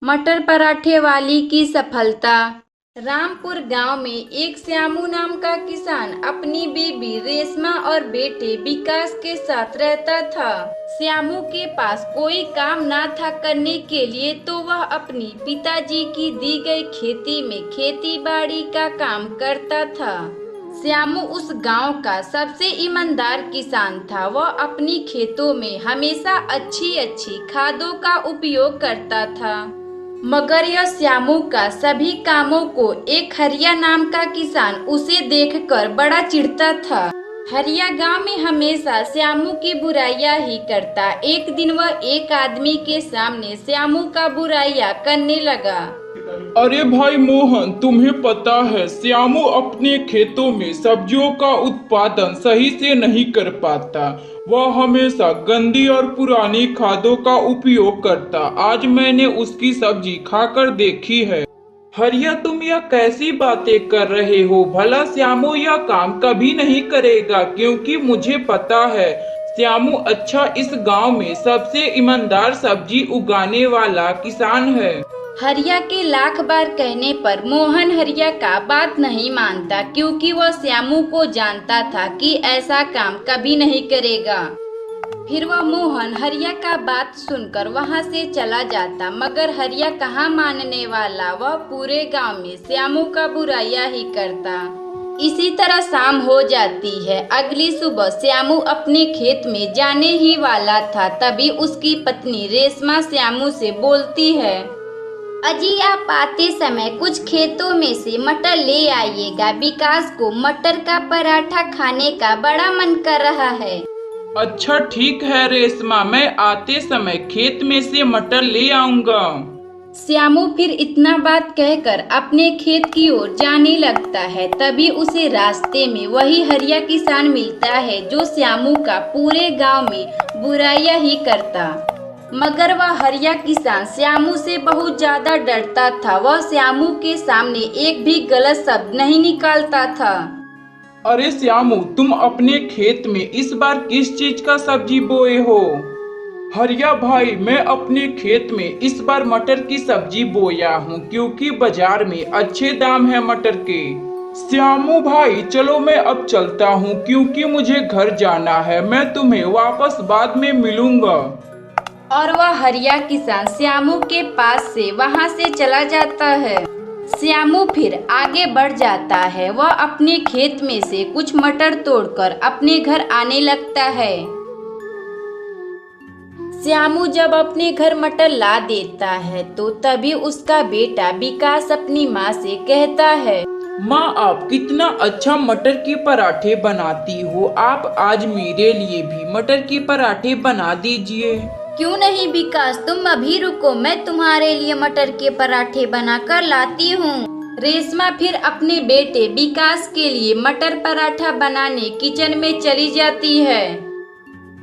मटर पराठे वाली की सफलता। रामपुर गांव में एक श्यामू नाम का किसान अपनी बीबी रेशमा और बेटे विकास के साथ रहता था। श्यामू के पास कोई काम ना था करने के लिए, तो वह अपनी पिताजी की दी गई खेती में खेती बाड़ी का काम करता था। श्यामू उस गांव का सबसे ईमानदार किसान था। वह अपनी खेतों में हमेशा अच्छी अच्छी खादों का उपयोग करता था। मगर यह श्यामू का सभी कामों को एक हरिया नाम का किसान उसे देखकर बड़ा चिढ़ता था। हरिया गांव में हमेशा श्यामू की बुराइयां ही करता। एक दिन वह एक आदमी के सामने श्यामू का बुराइयां करने लगा। अरे भाई मोहन, तुम्हें पता है श्यामू अपने खेतों में सब्जियों का उत्पादन सही से नहीं कर पाता। वह हमेशा गंदी और पुरानी खादों का उपयोग करता। आज मैंने उसकी सब्जी खाकर देखी है। हरिया, तुम यह कैसी बातें कर रहे हो? भला श्यामू यह काम कभी नहीं करेगा, क्योंकि मुझे पता है श्यामू अच्छा इस गांव में सबसे ईमानदार सब्जी उगाने वाला किसान है। हरिया के लाख बार कहने पर मोहन हरिया का बात नहीं मानता, क्योंकि वह श्यामू को जानता था कि ऐसा काम कभी नहीं करेगा। फिर वह मोहन हरिया का बात सुनकर वहां से चला जाता। मगर हरिया कहाँ मानने वाला, वह पूरे गांव में श्यामू का बुराइयां ही करता। इसी तरह शाम हो जाती है। अगली सुबह श्यामू अपने खेत में जाने ही वाला था, तभी उसकी पत्नी रेशमा श्यामू से बोलती है, अजी आप आते समय कुछ खेतों में से मटर ले आइएगा। विकास को मटर का पराठा खाने का बड़ा मन कर रहा है। अच्छा ठीक है रेशमा, मैं आते समय खेत में से मटर ले आऊंगा। श्यामू फिर इतना बात कहकर अपने खेत की ओर जाने लगता है। तभी उसे रास्ते में वही हरिया किसान मिलता है जो श्यामू का पूरे गांव में बुराइयां ही करता। मगर वह हरिया किसान श्यामू से बहुत ज्यादा डरता था। वह श्यामू के सामने एक भी गलत शब्द नहीं निकालता था। अरे श्यामू, तुम अपने खेत में इस बार किस चीज का सब्जी बोए हो? हरिया भाई, मैं अपने खेत में इस बार मटर की सब्जी बोया हूँ, क्योंकि बाजार में अच्छे दाम है मटर के। श्यामू भाई चलो मैं अब चलता हूँ, क्योंकि मुझे घर जाना है। मैं तुम्हें वापस बाद में मिलूंगा। और वह हरिया किसान श्यामू के पास से वहां से चला जाता है। श्यामू फिर आगे बढ़ जाता है। वह अपने खेत में से कुछ मटर तोड़कर अपने घर आने लगता है। श्यामू जब अपने घर मटर ला देता है, तो तभी उसका बेटा विकास अपनी माँ से कहता है, माँ आप कितना अच्छा मटर के पराठे बनाती हो। आप आज मेरे लिए भी मटर के पराठे बना दीजिए। क्यों नहीं विकास, तुम अभी रुको, मैं तुम्हारे लिए मटर के पराठे बनाकर लाती हूँ। रेशमा फिर अपने बेटे विकास के लिए मटर पराठा बनाने किचन में चली जाती है।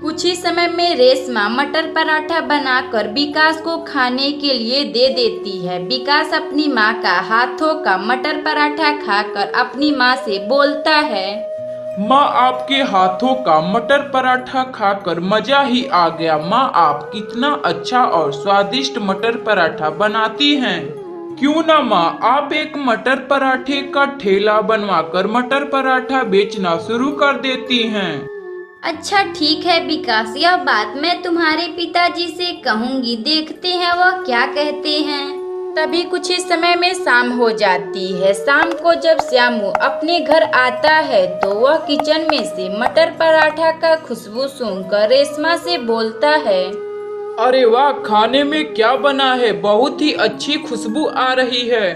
कुछ ही समय में रेशमा मटर पराठा बनाकर विकास को खाने के लिए दे देती है। विकास अपनी माँ का हाथों का मटर पराठा खाकर अपनी माँ से बोलता है, माँ आपके हाथों का मटर पराठा खाकर मजा ही आ गया। माँ आप कितना अच्छा और स्वादिष्ट मटर पराठा बनाती हैं। क्यों ना माँ आप एक मटर पराठे का ठेला बनवाकर मटर पराठा बेचना शुरू कर देती हैं। अच्छा ठीक है विकास, यह बात मैं तुम्हारे पिताजी से कहूँगी, देखते हैं वह क्या कहते हैं। तभी कुछ ही समय में शाम हो जाती है। शाम को जब श्यामू अपने घर आता है, तो वह किचन में से मटर पराठा का खुशबू सुनकर रेशमा से बोलता है, अरे वाह, खाने में क्या बना है? बहुत ही अच्छी खुशबू आ रही है।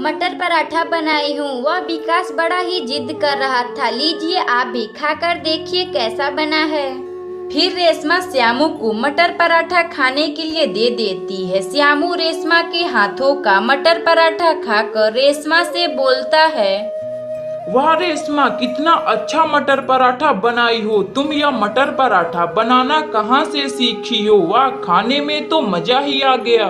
मटर पराठा बनाई हूँ। वह विकास बड़ा ही जिद कर रहा था, लीजिए आप भी खाकर देखिए कैसा बना है। फिर रेशमा श्यामू को मटर पराठा खाने के लिए दे देती है। श्यामू रेशमा के हाथों का मटर पराठा खाकर रेशमा से बोलता है, वाह रेशमा, कितना अच्छा मटर पराठा बनाई हो। तुम यह मटर पराठा बनाना कहाँ से सीखी हो? वाह, खाने में तो मजा ही आ गया।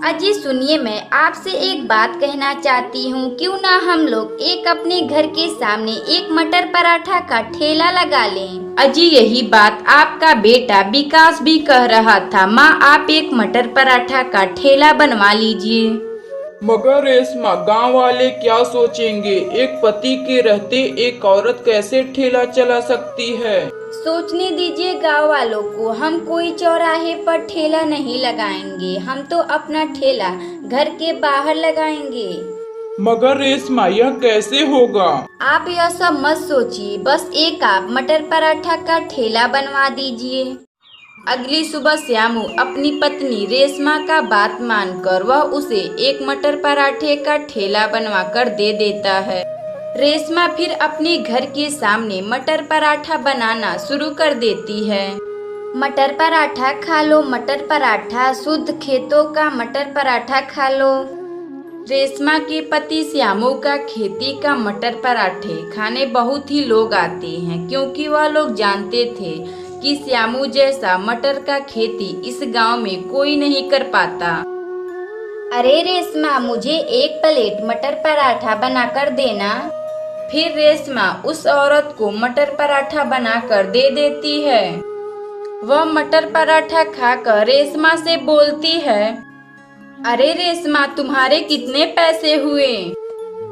अजी सुनिए, मैं आपसे एक बात कहना चाहती हूँ, क्यों ना हम लोग एक अपने घर के सामने एक मटर पराठा का ठेला लगा लें। अजी यही बात आपका बेटा विकास भी कह रहा था। माँ, आप एक मटर पराठा का ठेला बनवा लीजिए। मगर रेशमा, गांव वाले क्या सोचेंगे? एक पति के रहते एक औरत कैसे ठेला चला सकती है? सोचने दीजिए गांव वालों को। हम कोई चौराहे पर ठेला नहीं लगाएंगे, हम तो अपना ठेला घर के बाहर लगाएंगे। मगर रेशमा, यह कैसे होगा? आप यह सब मत सोचिए, बस एक आप मटर पराठा का ठेला बनवा दीजिए। अगली सुबह श्यामू अपनी पत्नी रेशमा का बात मानकर वह उसे एक मटर पराठे का ठेला बनवा कर दे देता है। रेशमा फिर अपने घर के सामने मटर पराठा बनाना शुरू कर देती है। मटर पराठा खा लो, मटर पराठा, शुद्ध खेतों का मटर पराठा खा लो। रेशमा के पति श्यामू का खेती का मटर पराठे खाने बहुत ही लोग आते हैं, क्योंकि वह लोग जानते थे कि श्यामू जैसा मटर का खेती इस गांव में कोई नहीं कर पाता। अरे रेशमा, मुझे एक प्लेट मटर पराठा बनाकर देना। फिर रेशमा उस औरत को मटर पराठा बनाकर दे देती है। वह मटर पराठा खाकर रेशमा से बोलती है, अरे रेशमा, तुम्हारे कितने पैसे हुए?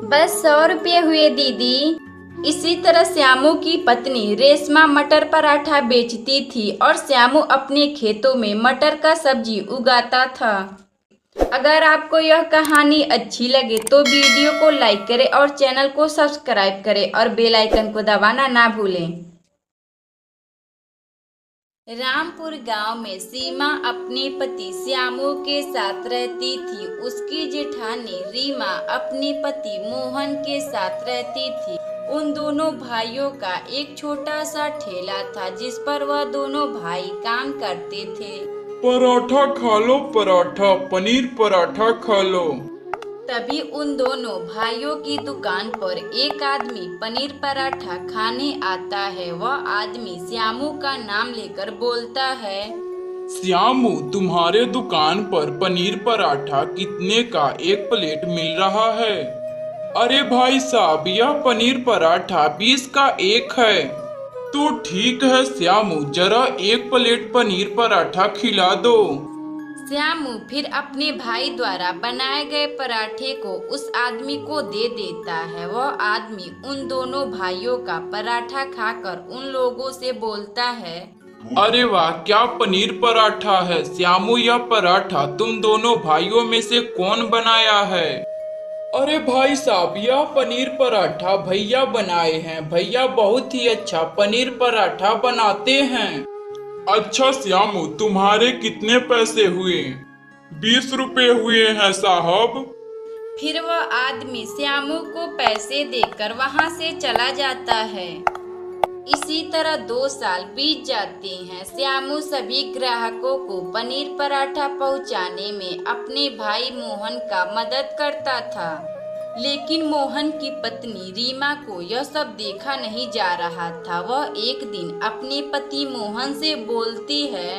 बस 100 रुपये हुए दीदी। इसी तरह श्यामू की पत्नी रेशमा मटर पराठा बेचती थी और श्यामू अपने खेतों में मटर का सब्जी उगाता था। अगर आपको यह कहानी अच्छी लगे तो वीडियो को लाइक करें और चैनल को सब्सक्राइब करें और बेल आइकन को दबाना ना भूलें। रामपुर गांव में सीमा अपने पति श्यामू के साथ रहती थी। उसकी जेठानी रीमा अपने पति मोहन के साथ रहती थी। उन दोनों भाइयों का एक छोटा सा ठेला था, जिस पर वह दोनों भाई काम करते थे। पराठा खा लो, पराठा, पनीर पराठा खा लो। तभी उन दोनों भाइयों की दुकान पर एक आदमी पनीर पराठा खाने आता है। वह आदमी श्यामू का नाम लेकर बोलता है, श्यामू, तुम्हारे दुकान पर पनीर पराठा कितने का एक प्लेट मिल रहा है? अरे भाई साहब, यह पनीर पराठा 20 का एक है। तो ठीक है श्यामू, जरा एक प्लेट पनीर पराठा खिला दो। श्यामू फिर अपने भाई द्वारा बनाए गए पराठे को उस आदमी को दे देता है। वह आदमी उन दोनों भाइयों का पराठा खाकर उन लोगों से बोलता है, अरे वाह, क्या पनीर पराठा है। श्यामू, यह पराठा तुम दोनों भाइयों में से कौन बनाया है? अरे भाई साहब, यह पनीर पराठा भैया बनाए हैं। भैया बहुत ही अच्छा पनीर पराठा बनाते हैं। अच्छा श्यामू, तुम्हारे कितने पैसे हुए? 20 रुपए हुए हैं साहब। फिर वह आदमी श्यामू को पैसे देकर वहां से चला जाता है। इसी तरह 2 साल बीत जाते हैं। श्यामू सभी ग्राहकों को पनीर पराठा पहुंचाने में अपने भाई मोहन का मदद करता था, लेकिन मोहन की पत्नी रीमा को यह सब देखा नहीं जा रहा था। वह एक दिन अपने पति मोहन से बोलती है,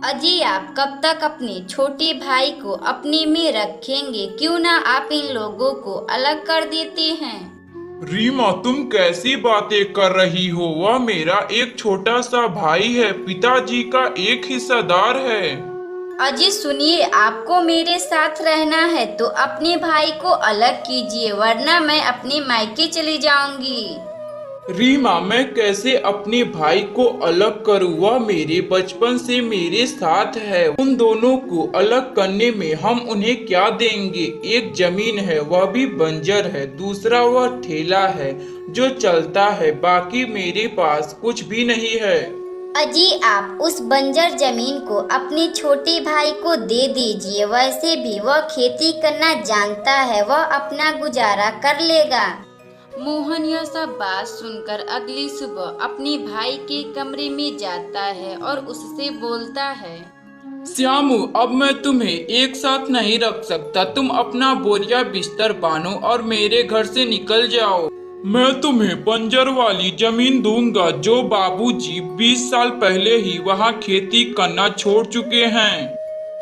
अजी आप कब तक अपने छोटे भाई को अपने में रखेंगे? क्यों ना आप इन लोगों को अलग कर देते हैं। रीमा, तुम कैसी बातें कर रही हो? वह मेरा एक छोटा सा भाई है, पिताजी का एक हिस्सेदार है। अजी सुनिए, आपको मेरे साथ रहना है तो अपने भाई को अलग कीजिए, वरना मैं अपने मायके चली जाऊंगी। रीमा, मैं कैसे अपने भाई को अलग करूं? वह मेरे बचपन से मेरे साथ है। उन दोनों को अलग करने में हम उन्हें क्या देंगे? एक जमीन है, वह भी बंजर है। दूसरा वह ठेला है जो चलता है। बाकी मेरे पास कुछ भी नहीं है। अजी आप उस बंजर जमीन को अपने छोटे भाई को दे दीजिए। वैसे भी वह खेती करना जानता है, वह अपना गुजारा कर लेगा। मोहन यह सब बात सुनकर अगली सुबह अपने भाई के कमरे में जाता है और उससे बोलता है, श्यामू, अब मैं तुम्हें एक साथ नहीं रख सकता। तुम अपना बोरिया बिस्तर बांधो और मेरे घर से निकल जाओ। मैं तुम्हें बंजर वाली जमीन दूंगा जो बाबूजी 20 साल पहले ही वहाँ खेती करना छोड़ चुके हैं।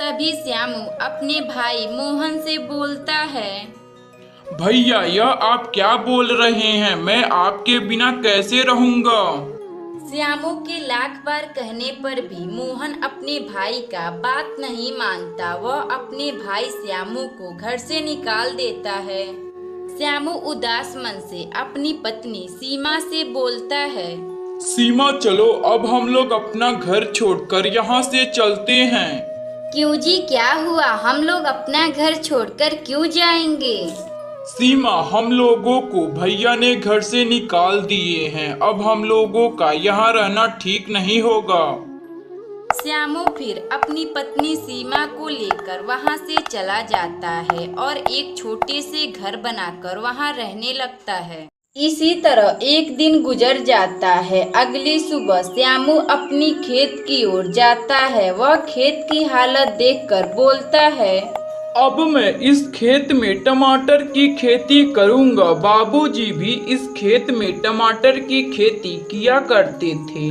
तभी श्यामू अपने भाई मोहन से बोलता है। भैया, यह आप क्या बोल रहे हैं? मैं आपके बिना कैसे रहूंगा? श्यामू के लाख बार कहने पर भी मोहन अपने भाई का बात नहीं मानता। वह अपने भाई श्यामू को घर से निकाल देता है। श्यामू उदास मन से अपनी पत्नी सीमा से बोलता है। सीमा, चलो अब हम लोग अपना घर छोड़कर यहाँ से चलते हैं। क्यों जी, क्या हुआ? हम लोग अपना घर छोड़कर क्यों जाएंगे? सीमा, हम लोगों को भैया ने घर से निकाल दिए हैं। अब हम लोगों का यहाँ रहना ठीक नहीं होगा। श्यामू फिर अपनी पत्नी सीमा को लेकर वहाँ से चला जाता है और एक छोटे से घर बनाकर वहाँ रहने लगता है। इसी तरह एक दिन गुजर जाता है। अगली सुबह श्यामू अपनी खेत की ओर जाता है। वह खेत की हालत देखकर बोलता है। अब मैं इस खेत में टमाटर की खेती करूंगा। बाबूजी भी इस खेत में टमाटर की खेती किया करते थे।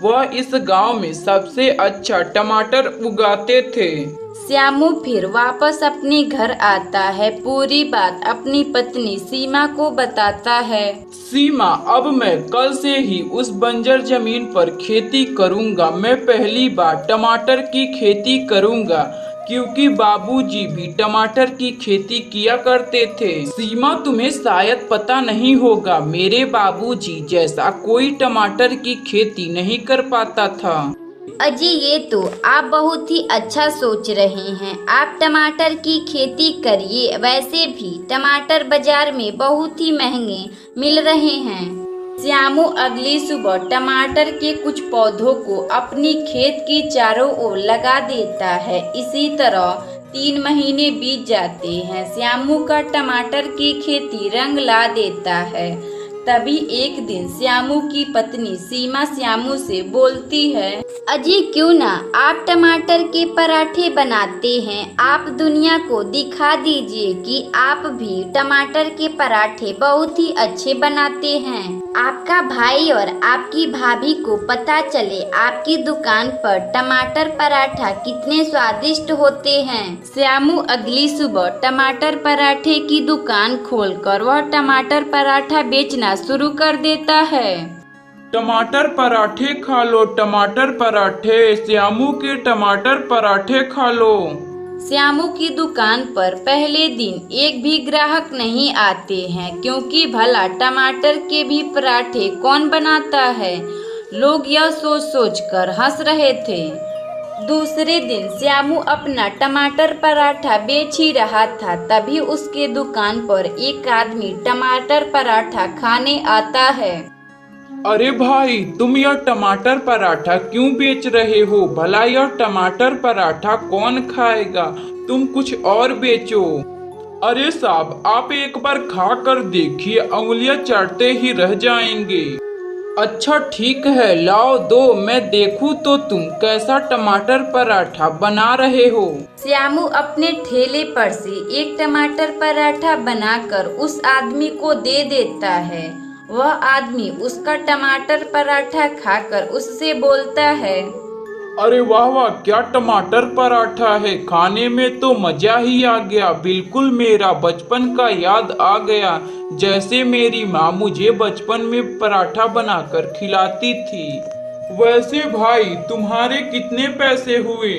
वह इस गांव में सबसे अच्छा टमाटर उगाते थे। श्यामू फिर वापस अपने घर आता है। पूरी बात अपनी पत्नी सीमा को बताता है। सीमा, अब मैं कल से ही उस बंजर जमीन पर खेती करूंगा। मैं पहली बार टमाटर की खेती करूंगा क्योंकि बाबूजी भी टमाटर की खेती किया करते थे। सीमा, तुम्हें शायद पता नहीं होगा, मेरे बाबूजी जैसा कोई टमाटर की खेती नहीं कर पाता था। अजी, ये तो आप बहुत ही अच्छा सोच रहे हैं। आप टमाटर की खेती करिए। वैसे भी टमाटर बाजार में बहुत ही महंगे मिल रहे हैं। श्यामू अगली सुबह टमाटर के कुछ पौधों को अपनी खेत की चारों ओर लगा देता है। इसी तरह 3 महीने बीत जाते हैं। श्यामू का टमाटर की खेती रंग ला देता है। तभी एक दिन श्यामू की पत्नी सीमा श्यामू से बोलती है। अजी, क्यों ना आप टमाटर के पराठे बनाते हैं। आप दुनिया को दिखा दीजिए कि आप भी टमाटर के पराठे बहुत ही अच्छे बनाते हैं। आपका भाई और आपकी भाभी को पता चले आपकी दुकान पर टमाटर पराठा कितने स्वादिष्ट होते हैं। श्यामू अगली सुबह टमाटर पराठे की दुकान खोलकर वह टमाटर पराठा बेचना शुरू कर देता है। टमाटर पराठे खा लो, टमाटर पराठे, श्यामू के टमाटर पराठे खा लो। श्यामू की दुकान पर पहले दिन एक भी ग्राहक नहीं आते हैं क्योंकि भला टमाटर के भी पराठे कौन बनाता है। लोग यह सोच सोच कर हंस रहे थे। दूसरे दिन श्यामू अपना टमाटर पराठा बेच ही रहा था। तभी उसके दुकान पर एक आदमी टमाटर पराठा खाने आता है। अरे भाई, तुम यह टमाटर पराठा क्यों बेच रहे हो? भला यह टमाटर पराठा कौन खाएगा? तुम कुछ और बेचो। अरे साहब, आप एक बार खा कर देखिए, उंगलियां चाटते ही रह जाएंगे। अच्छा ठीक है, लाओ दो, मैं देखूं तो तुम कैसा टमाटर पराठा बना रहे हो। श्यामू अपने ठेले पर से एक टमाटर पराठा बनाकर उस आदमी को दे देता है। वह आदमी उसका टमाटर पराठा खाकर उससे बोलता है। अरे वाह वाह, क्या टमाटर पराठा है। खाने में तो मजा ही आ गया। बिल्कुल मेरा बचपन का याद आ गया, जैसे मेरी माँ मुझे बचपन में पराठा बनाकर खिलाती थी। वैसे भाई, तुम्हारे कितने पैसे हुए?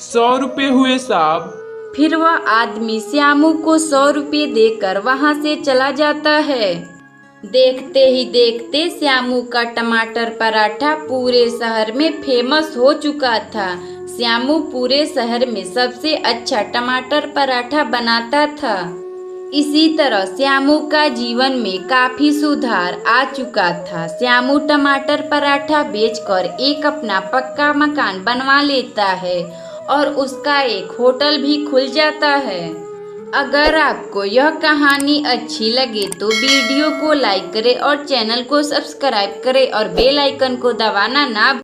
100 रुपए हुए साहब। फिर वह आदमी श्यामू को 100 रुपये देकर वहाँ से चला जाता है। देखते ही देखते श्यामू का टमाटर पराठा पूरे शहर में फेमस हो चुका था। श्यामू पूरे शहर में सबसे अच्छा टमाटर पराठा बनाता था। इसी तरह श्यामू का जीवन में काफी सुधार आ चुका था। श्यामू टमाटर पराठा बेचकर एक अपना पक्का मकान बनवा लेता है और उसका एक होटल भी खुल जाता है। अगर आपको यह कहानी अच्छी लगे तो वीडियो को लाइक करें और चैनल को सब्सक्राइब करें और बेल आइकन को दबाना ना